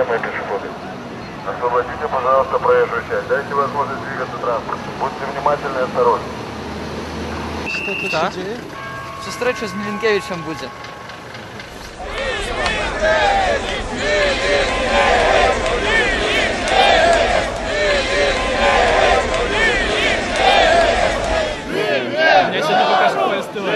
уважаемые пешеходы. Освободите, пожалуйста, проезжую часть. Дайте возможность двигаться транспорту. Будьте внимательны и осторожны. Що тут ще діє? Зустріча з Мілінкевичем буде. Мне сегодня покажут по СТВ.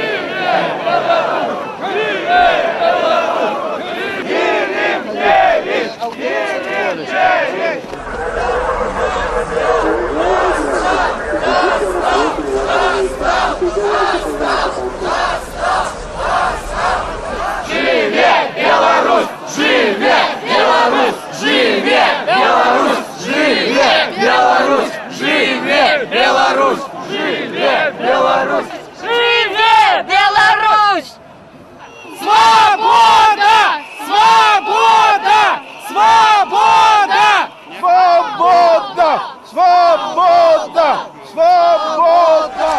Живе Беларусь! Живе Беларусь! Живе Беларусь! Живе Беларусь! Живе Беларусь! Живе Беларусь! Живе Беларусь! Свобода! Свобода! Свобода! Свобода! Свобода! Свобода!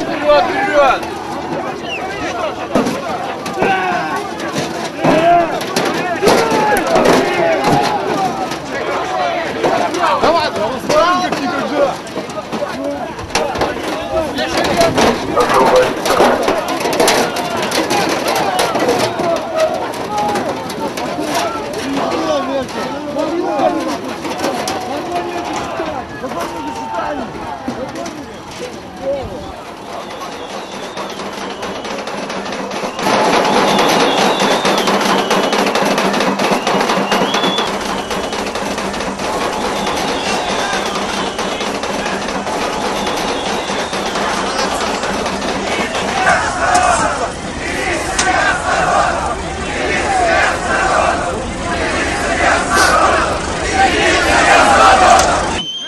Вперед, вперед!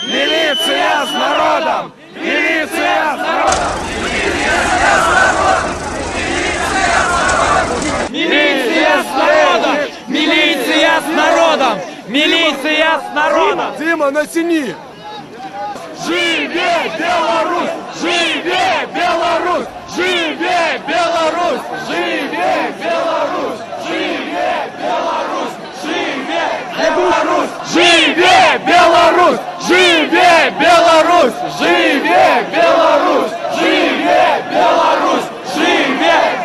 Милиция с народом! Милиция с народом! Милиция с народом! Милиция с народом! Милиция с народом! Дима, натяни! Живе Беларусь! Живе Беларусь! Живе Беларусь! Живе Беларусь! Живе Беларусь! Живе Беларусь! Живе Беларусь! Живе Беларусь! Живе Беларусь! Живе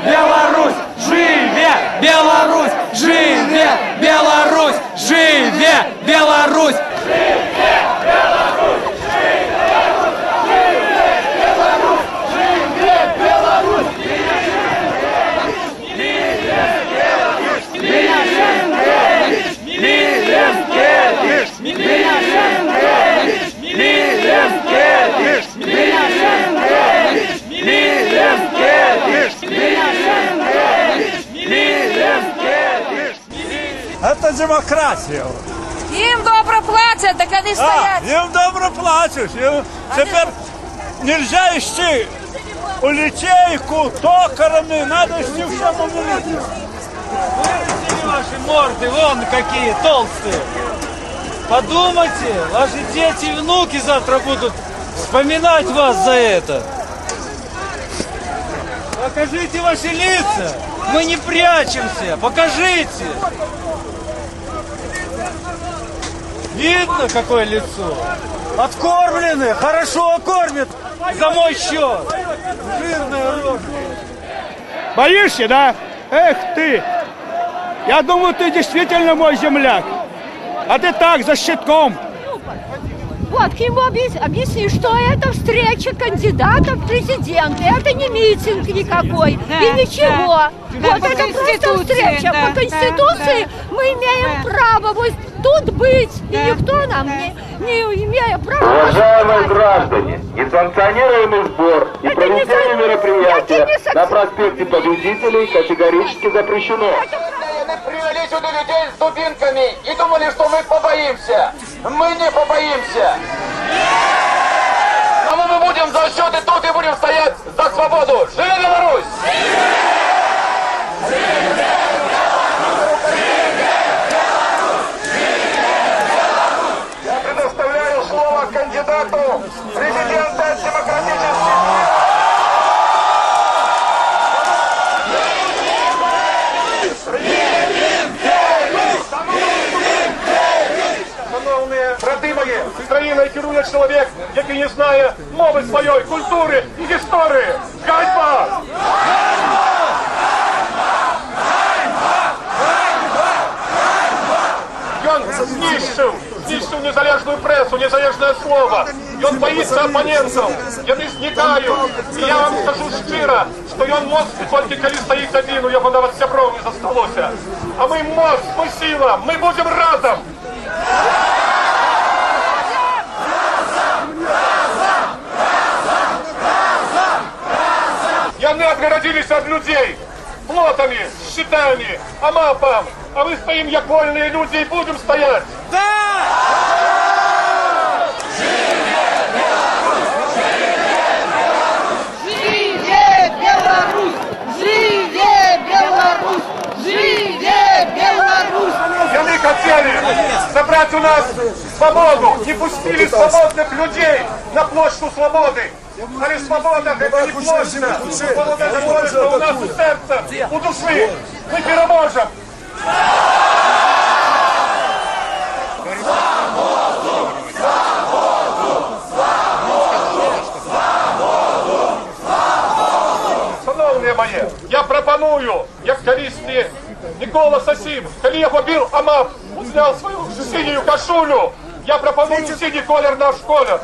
Беларусь! Живе Беларусь! Живе Беларусь! Живе Беларусь! Живе Беларусь! Это демократія. Їм добре платять, так вони стоять. Їм добре платять. Тепер нельзя йти у литейку, токарами, надо йти в саму милицию. Вырастили ваши морды, вон какие толстые. Подумайте, ваши дети и внуки завтра будут вспоминать вас за это. Покажите ваши лица. Мы не прячемся. Покажите. Видно, какое лицо? Откормлены, хорошо кормят за мой счет. Жирная рожа. Боишься, да? Эх ты! Я думаю, ты действительно мой земляк. А ты так, за щитком. Вот, к нему объясни, что это встреча кандидата в президенты. Это не митинг никакой и ничего. Вот это просто встреча. По Конституции мы имеем право вот тут быть. И никто нам не имеет права. Уважаемые граждане, несанкционированный сбор и проведение мероприятия на проспекте Победителей категорически запрещено. Мы привели сюда людей с дубинками и думали, что мы побоимся. Мы не побоимся. А мы будем за счет и тут и будем стоять за свободу. Живи Беларусь! Я предоставляю слово кандидату президента демократических. Брати мої, країною керує чоловік, який не знає мови своєї, культури і історії. Ганьба! Він знищив незалежну пресу, незалежне слово. Він боїться опонентів, вони зникають. І я вам скажу щиро, що він моцний тільки коли стоїть один, у його навіть сябров не зосталося. А ми моц, ми сила, ми будемо разом. И они отгородились от людей плотами, щитами, амапом. А мы стоим, як вольные люди, и будем стоять. Живе Беларусь! Живе Беларусь! Живе Беларусь! И они хотели забрать у нас свободу, не пустили свободных людей на площадь свободы. Але свобода – это не площадь. Свобода – это то, что у нас у сердца, у души. Мы переможем. Шановні мої, я пропоную, як колісний Микола Сосим, коли його бив АМАП, зняв свою синю кашулю, я пропоную синій колір наш колір.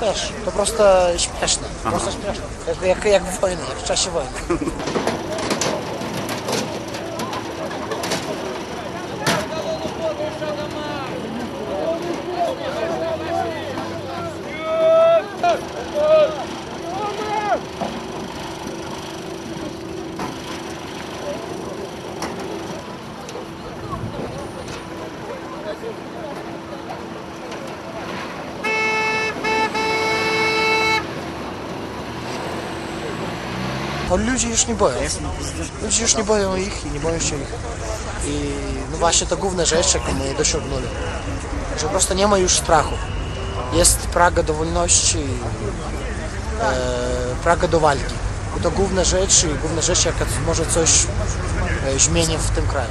Теж, то просто śmieszne. Просто śmieszne. Jak w wojnie, jak w czasie wojny. No ludzie już nie boją. Ludzie już nie boją ich i nie boją się ich. I no właśnie to główna rzecz, jaką my dosiągnęli. Że po prostu nie ma już strachu. Jest praga do wolności, praga do walki. I to główna rzecz, jaka może coś zmieni w tym kraju.